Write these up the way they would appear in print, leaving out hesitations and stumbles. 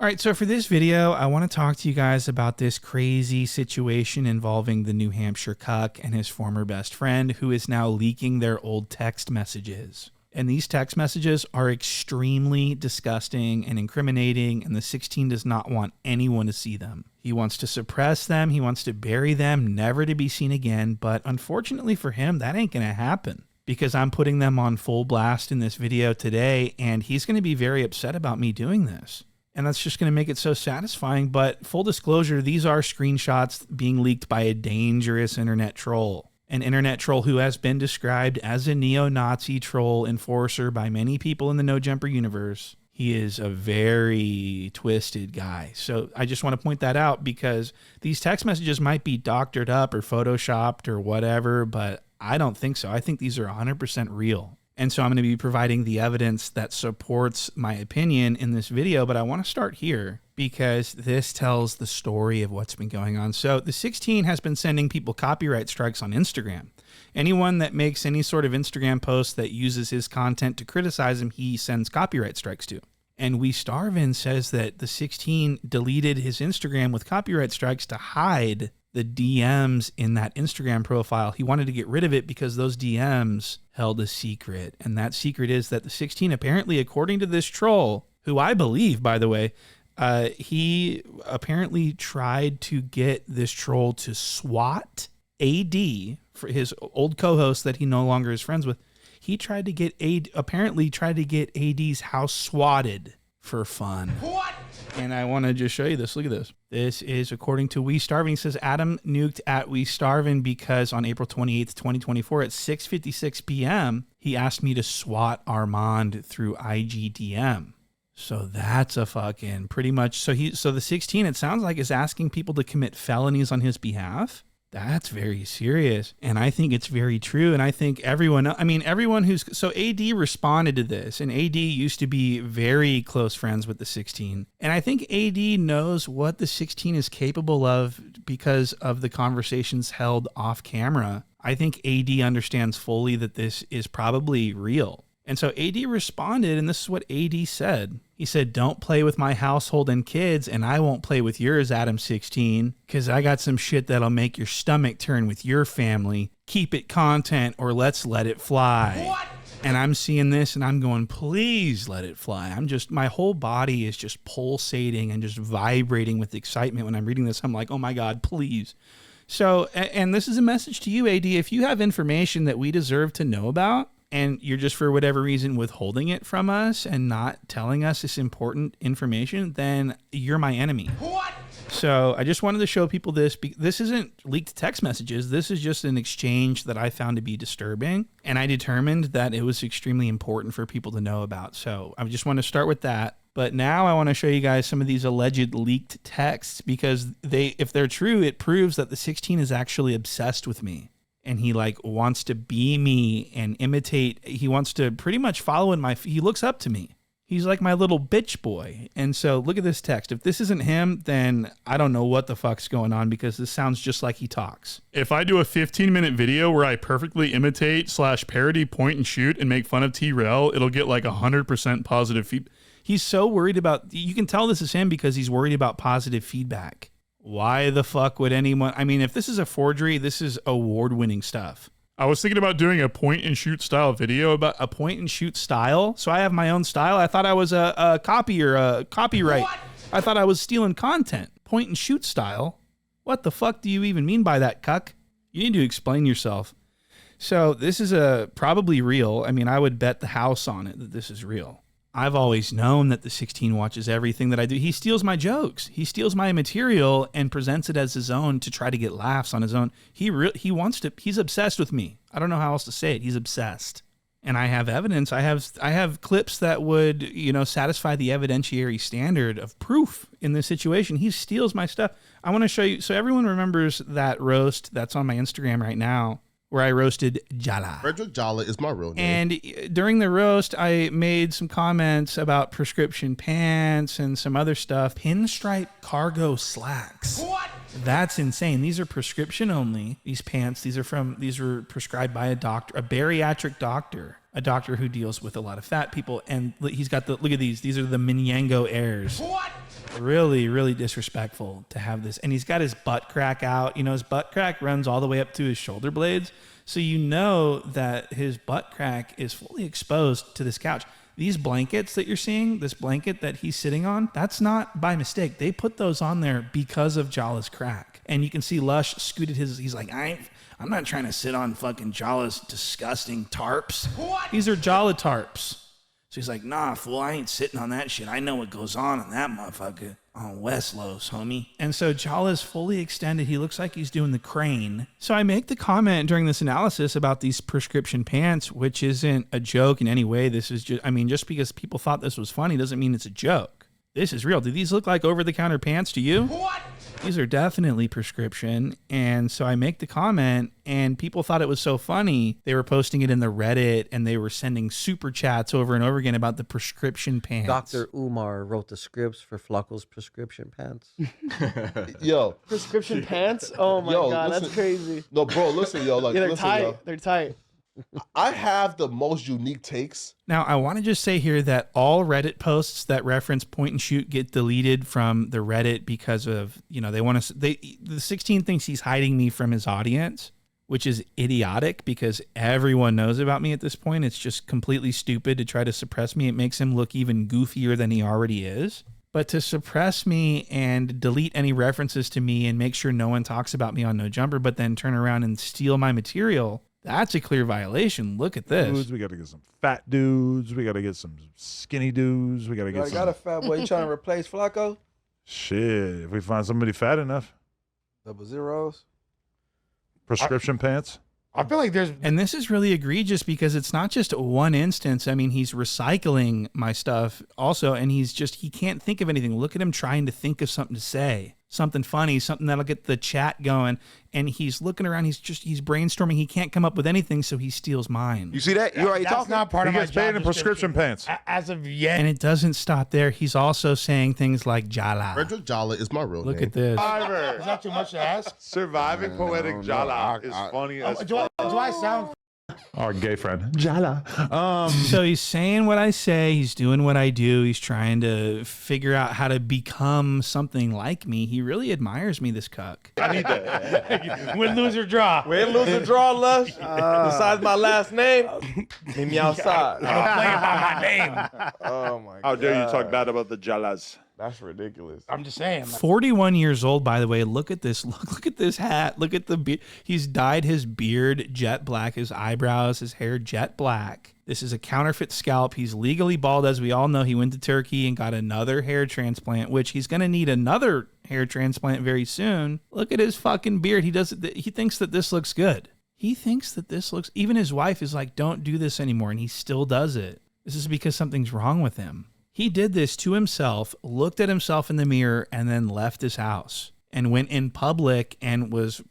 All right, so for this video, I want to talk to you guys about this crazy situation involving the New Hampshire cuck and his former best friend who is now leaking their old text messages. And these text messages are extremely disgusting and incriminating, and the 16 does not want anyone to see them. He wants to suppress them, he wants to bury them, never to be seen again, but unfortunately for him, that ain't gonna happen. Because I'm putting them on full blast in this video today, and he's gonna be very upset about me doing this. And that's just going to make it so satisfying. But full disclosure, these are screenshots being leaked by a dangerous internet troll. An internet troll who has been described as a neo-Nazi troll enforcer by many people in the No Jumper universe. He is a very twisted guy. So I just want to point that out because these text messages might be doctored up or photoshopped or whatever, but I don't think so. I think these are 100% real. And so I'm going to be providing the evidence that supports my opinion in this video, but I want to start here because this tells the story of what's been going on. So the 16 has been sending people copyright strikes on Instagram. Anyone that makes any sort of Instagram post that uses his content to criticize him, he sends copyright strikes to. And We Starvin says that the 16 deleted his Instagram with copyright strikes to hide the DMs in that Instagram profile. He wanted to get rid of it because those DMs held a secret. And that secret is that the 16, apparently, according to this troll, who I believe, by the way, he apparently tried to get this troll to swat AD, for his old co-host that he no longer is friends with. He tried to get apparently tried to get AD's house swatted for fun. What? And I want to just show you this. Look at this. This is according to We Starvin. He says Adam nuked at We Starvin because on April 28th, 2024 at 6:56 p.m., he asked me to swat Armand through IGDM. So that's a fucking pretty much. So the 16, it sounds like, is asking people to commit felonies on his behalf. That's very serious. And I think it's very true. And I think everyone who's, so AD responded to this, and AD used to be very close friends with the 16. And I think AD knows what the 16 is capable of because of the conversations held off camera. I think AD understands fully that this is probably real. And so AD responded, and this is what AD said. He said, "Don't play with my household and kids, and I won't play with yours, Adam16, because I got some shit that'll make your stomach turn with your family. Keep it content or let's let it fly." What? And I'm seeing this and I'm going, please let it fly. my whole body is just pulsating and just vibrating with excitement when I'm reading this. I'm like, oh my God, please. So, and this is a message to you, AD. If you have information that we deserve to know about, and you're just for whatever reason withholding it from us and not telling us this important information, then you're my enemy. What? So I just wanted to show people this. This isn't leaked text messages. This is just an exchange that I found to be disturbing. And I determined that it was extremely important for people to know about. So I just want to start with that. But now I want to show you guys some of these alleged leaked texts because if they're true, it proves that the 16 is actually obsessed with me. And he wants to be me and imitate. He wants to pretty much follow he looks up to me. He's like my little bitch boy. And so look at this text. If this isn't him, then I don't know what the fuck's going on because this sounds just like he talks. If I do a 15-minute video where I perfectly imitate / parody point and shoot and make fun of T-Rail, it'll get 100% positive feedback. He's so worried about, you can tell this is him because he's worried about positive feedback. Why the fuck would anyone? I mean, if this is a forgery, this is award-winning stuff. I was thinking about doing a point-and-shoot style video. About a point-and-shoot style? So I have my own style? I thought I was a copier, a copyright. What? I thought I was stealing content. Point-and-shoot style? What the fuck do you even mean by that, cuck? You need to explain yourself. So this is probably real. I mean, I would bet the house on it that this is real. I've always known that the 16 watches everything that I do. He steals my jokes. He steals my material and presents it as his own to try to get laughs on his own. He's obsessed with me. I don't know how else to say it. He's obsessed. And I have evidence. I have clips that would, satisfy the evidentiary standard of proof in this situation. He steals my stuff. I want to show you. So everyone remembers that roast that's on my Instagram right now, where I roasted Jala. Frederick Jala is my real name. And during the roast, I made some comments about prescription pants and some other stuff. Pinstripe cargo slacks. What? That's insane. These are prescription only. These pants, these were prescribed by a doctor, a bariatric doctor. a doctor who deals with a lot of fat people. And he's got look at these are the Minyango airs. What? Really, really disrespectful to have this. And he's got his butt crack out. You know, his butt crack runs all the way up to his shoulder blades. So you know that his butt crack is fully exposed to this couch. These blankets that you're seeing, this blanket that he's sitting on, that's not by mistake. They put those on there because of Jala's crack. And you can see Lush scooted he's like, I'm not trying to sit on fucking Jala's disgusting tarps. What? These are Jala tarps. So he's like, nah, fool, I ain't sitting on that shit. I know what goes on that motherfucker on West Los, homie. And so Jala's fully extended. He looks like he's doing the crane. So I make the comment during this analysis about these prescription pants, which isn't a joke in any way. This is just, just because people thought this was funny doesn't mean it's a joke. This is real. Do these look like over-the-counter pants to you? What? These are definitely prescription. And so I make the comment, and people thought it was so funny. They were posting it in the Reddit, and they were sending super chats over and over again about the prescription pants. Dr. Umar wrote the scripts for Flacco's prescription pants. Yo. Prescription pants? Oh, my God. Listen, that's crazy. No, bro, listen, yo. Like, yeah, they're listen, tight. yo. They're tight. I have the most unique takes. Now, I want to just say here that all Reddit posts that reference point and shoot get deleted from the Reddit because of, they want to, the 16 thinks he's hiding me from his audience, which is idiotic because everyone knows about me at this point. It's just completely stupid to try to suppress me. It makes him look even goofier than he already is. But to suppress me and delete any references to me and make sure no one talks about me on No Jumper, but then turn around and steal my material, that's a clear violation. Look at this. Dudes, we got to get some fat dudes. We got to get some skinny dudes. We got to get some. Got a fat boy. You trying to replace Flacco? Shit, if we find somebody fat enough. 00s. Prescription pants. I feel like there's... And this is really egregious because it's not just one instance. He's recycling my stuff also, and he can't think of anything. Look at him trying to think of something to say. Something funny, something that'll get the chat going. And he's looking around, he's brainstorming. He can't come up with anything, so he steals mine. You see that? You already talking? Not part of my job. He gets paid in prescription pants. As of yet. And it doesn't stop there. He's also saying things like Jala. Frederick Jala is my real name. Look at this. Is that too much to ask? Surviving poetic Jala is funny as do I sound... Our gay friend, Jala. So he's saying what I say. He's doing what I do. He's trying to figure out how to become something like me. He really admires me, this cuck. I need that. Win, lose, or draw. Win, lose, or draw, Lush. Besides my last name, meet me outside. I'm playing by my name. Oh, my God. How dare you talk bad about the Jalas? That's ridiculous. I'm just saying. 41 years old, by the way. Look at this. Look at this hat. Look at the beard. He's dyed his beard jet black, his eyebrows, his hair jet black. This is a counterfeit scalp. He's legally bald, as we all know. He went to Turkey and got another hair transplant, which he's going to need another hair transplant very soon. Look at his fucking beard. He thinks that this looks good. He thinks that this looks... Even his wife is like, don't do this anymore, and he still does it. This is because something's wrong with him. He did this to himself, looked at himself in the mirror, and then left his house and went in public and was,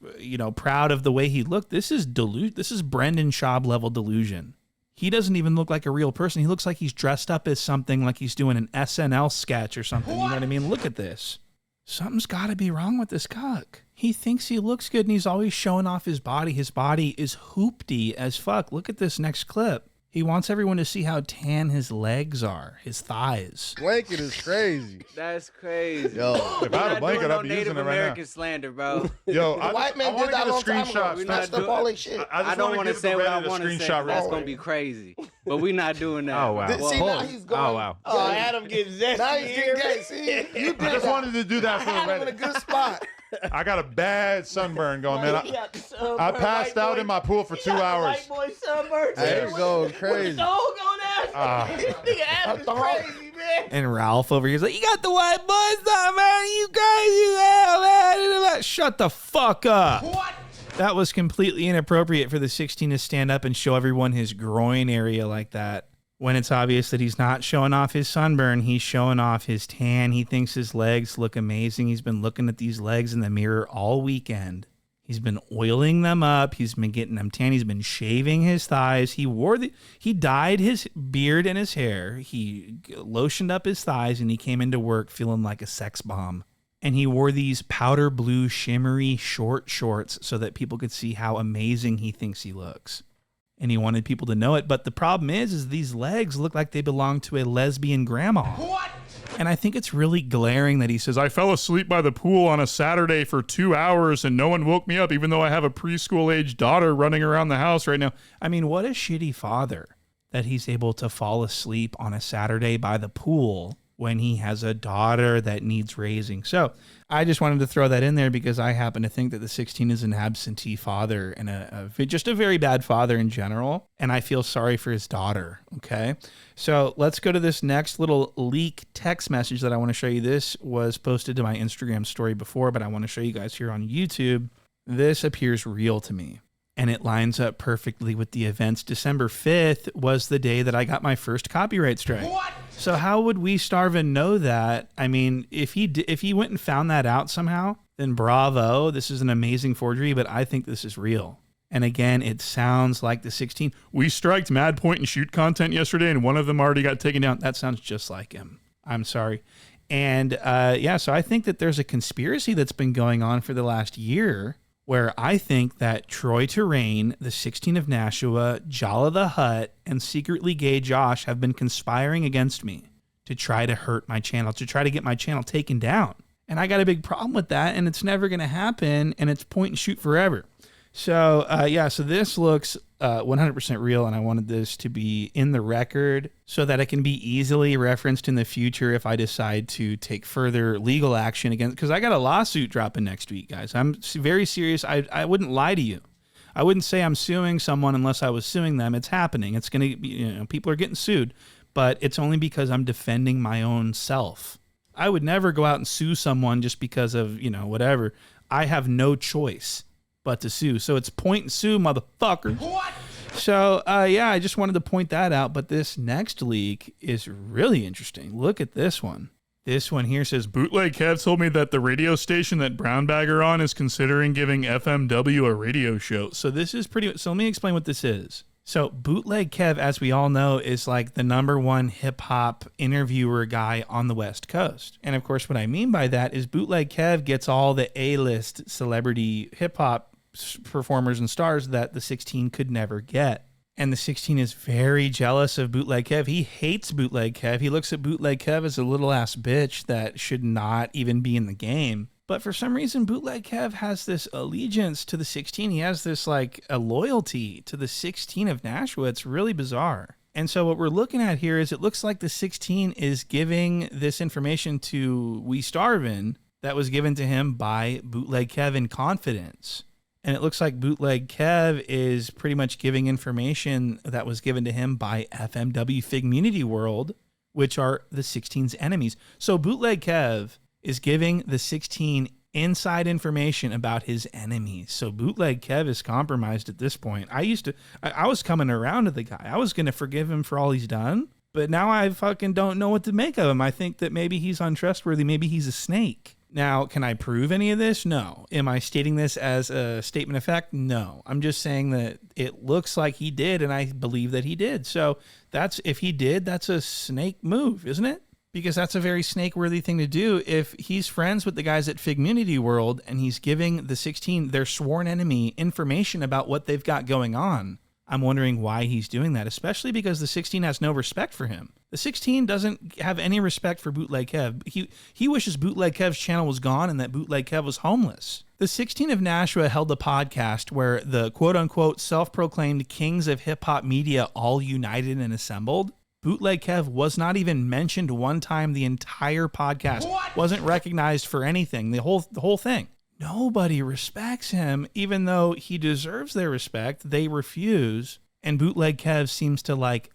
proud of the way he looked. This is Brendan Schaub level delusion. He doesn't even look like a real person. He looks like he's dressed up as something, like he's doing an SNL sketch or something. You know what I mean? Look at this. Something's got to be wrong with this cuck. He thinks he looks good, and he's always showing off his body. His body is hoopty as fuck. Look at this next clip. He wants everyone to see how tan his legs are, his thighs. Blanket is crazy. That's crazy. Yo, if I had a blanket, I'd be using Native it right American now. slander, bro. Yo, The white man did that a long time ago. We not doing all that shit. I don't want to say what I want to say. That's going to be crazy. But we're not doing that. Oh, wow. See, now he's going. Oh, wow. Oh, Adam getting zesty. Now he's getting gay. See, you did I just wanted to do that for the had him in a Reddit. good spot. I got a bad sunburn going, man. I passed out in my pool for 2 hours. White boy sunburn. Hey, you're going crazy. Dog on that. This nigga Adam is crazy, man. And Ralph over here is like, you got the white boys on, man. You crazy hell, man. Shut the fuck up. What? That was completely inappropriate for the 16 to stand up and show everyone his groin area like that. When it's obvious that he's not showing off his sunburn, he's showing off his tan. He thinks his legs look amazing. He's been looking at these legs in the mirror all weekend. He's been oiling them up. He's been getting them tan. He's been shaving his thighs. He dyed his beard and his hair. He lotioned up his thighs, and he came into work feeling like a sex bomb. And he wore these powder blue shimmery short shorts so that people could see how amazing he thinks he looks. and he wanted people to know it. But the problem is these legs look like they belong to a lesbian grandma. What? And I think it's really glaring that he says, I fell asleep by the pool on a Saturday for 2 hours and no one woke me up, even though I have a preschool-age daughter running around the house right now. I mean, what a shitty father that he's able to fall asleep on a Saturday by the pool when he has a daughter that needs raising. So I just wanted to throw that in there because I happen to think that the 16 is an absentee father and just a very bad father in general. And I feel sorry for his daughter. Okay. So let's go to this next little leak text message that I want to show you. This was posted to my Instagram story before, but I want to show you guys here on YouTube. This appears real to me. And it lines up perfectly with the events. December 5th was the day that I got my first copyright strike. What? So how would We Starvin know that? I mean, if he went and found that out somehow, then bravo. This is an amazing forgery, but I think this is real. And again, it sounds like the 16. We striked mad point and shoot content yesterday, and one of them already got taken down. That sounds just like him. I'm sorry. And yeah, so I think that there's a conspiracy that's been going on for the last year where I think that Troy Terrain, the 16 of Nashua, Jala the Hutt, and Secretly Gay Josh have been conspiring against me to try to hurt my channel, to try to get my channel taken down. And I got a big problem with that, and it's never going to happen, and it's point and shoot forever. So, yeah, so this looks 100% real, and I wanted this to be in the record so that it can be easily referenced in the future if I decide to take further legal action against, because I got a lawsuit dropping next week, guys. I'm very serious. I wouldn't lie to you. I wouldn't say I'm suing someone unless I was suing them. It's happening. It's going to be, people are getting sued, but it's only because I'm defending my own self. I would never go out and sue someone just because of, whatever. I have no choice but to sue. So it's point and sue, motherfuckers. What? So, yeah, I just wanted to point that out. But this next leak is really interesting. Look at this one. This one here says, Bootleg Kev told me that the radio station that Brownbagger on is considering giving FMW a radio show. So this is pretty, so let me explain what this is. So Bootleg Kev, as we all know, is like the #1 hip hop interviewer guy on the West Coast. And of course, what I mean by that is Bootleg Kev gets all the A-list celebrity hip hop performers and stars that the 16 could never get. And the 16 is very jealous of Bootleg Kev. He hates Bootleg Kev. He looks at Bootleg Kev as a little ass bitch that should not even be in the game. But for some reason, Bootleg Kev has this allegiance to the 16. He has this like a loyalty to the 16 of Nashua. It's really bizarre. And so what we're looking at here is it looks like the 16 is giving this information to We Starvin that was given to him by Bootleg Kev in confidence. And it looks like Bootleg Kev is pretty much giving information that was given to him by FMW Figmunity World, which are the 16's enemies. So Bootleg Kev is giving the 16 inside information about his enemies. So Bootleg Kev is compromised at this point. I was coming around to the guy. I was going to forgive him for all he's done, but now I fucking don't know what to make of him. I think that maybe he's untrustworthy. Maybe he's a snake. Now, can I prove any of this? No. Am I stating this as a statement of fact? No. I'm just saying that it looks like he did, and I believe that he did. So if he did, that's a snake move, isn't it? Because that's a very snake-worthy thing to do. If he's friends with the guys at Figmunity World and he's giving the 16, their sworn enemy, information about what they've got going on, I'm wondering why he's doing that, especially because the 16 has no respect for him. The 16 doesn't have any respect for Bootleg Kev. He wishes Bootleg Kev's channel was gone and that Bootleg Kev was homeless. The 16 of Nashua held a podcast where the quote-unquote self-proclaimed kings of hip-hop media all united and assembled. Bootleg Kev was not even mentioned one time the entire podcast. What? Wasn't recognized for anything, the whole thing. Nobody respects him, even though he deserves their respect. They refuse. And Bootleg Kev seems to like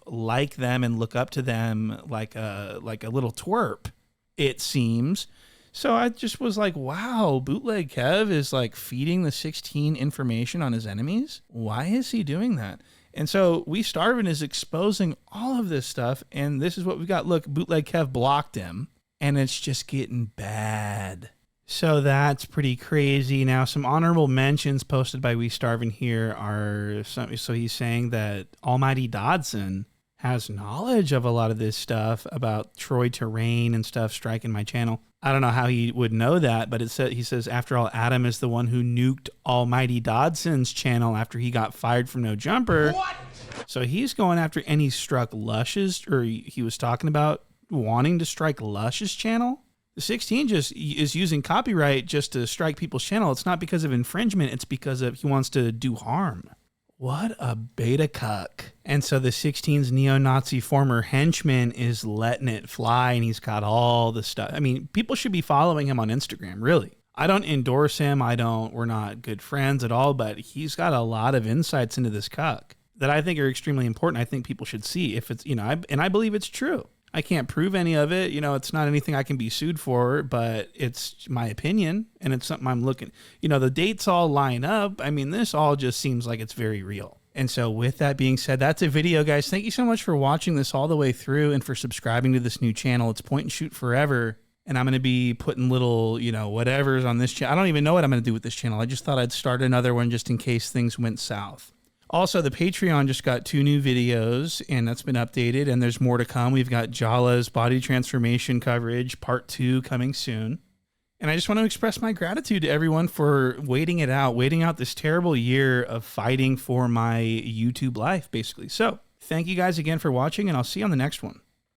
them and look up to them like a little twerp, it seems. So I just was like, wow, Bootleg Kev is like feeding the 16 information on his enemies. Why is he doing that? And so We Starvin is exposing all of this stuff. And this is what we've got. Look, Bootleg Kev blocked him and it's just getting bad. So that's pretty crazy. Now, some honorable mentions posted by We Starvin here are, so he's saying that Almighty Dodson has knowledge of a lot of this stuff about Troy Terrain and stuff striking my channel. I don't know how he would know that, but he says, after all, Adam is the one who nuked Almighty Dodson's channel after he got fired from No Jumper. What? So he's going after, and he struck Lush's, or he was talking about wanting to strike Lush's channel. The 16 just is using copyright just to strike people's channel. It's not because of infringement. It's because of he wants to do harm. What a beta cuck. And so the 16's neo-Nazi former henchman is letting it fly, and he's got all the stuff. I mean, people should be following him on Instagram, really. I don't endorse him. We're not good friends at all, but he's got a lot of insights into this cuck that I think are extremely important. I think people should see if it's, and I believe it's true. I can't prove any of it. It's not anything I can be sued for, but it's my opinion, and it's something I'm looking. The dates all line up. I mean, this all just seems like it's very real. And so with that being said, that's a video, guys. Thank you so much for watching this all the way through and for subscribing to this new channel. It's Point and Shoot Forever, and I'm going to be putting little, whatevers on this channel. I don't even know what I'm going to do with this channel. I just thought I'd start another one just in case things went south. Also, the Patreon just got 2 new videos, and that's been updated, and there's more to come. We've got Jala's body transformation coverage, part 2, coming soon. And I just want to express my gratitude to everyone for waiting out this terrible year of fighting for my YouTube life, basically. So, thank you guys again for watching, and I'll see you on the next one.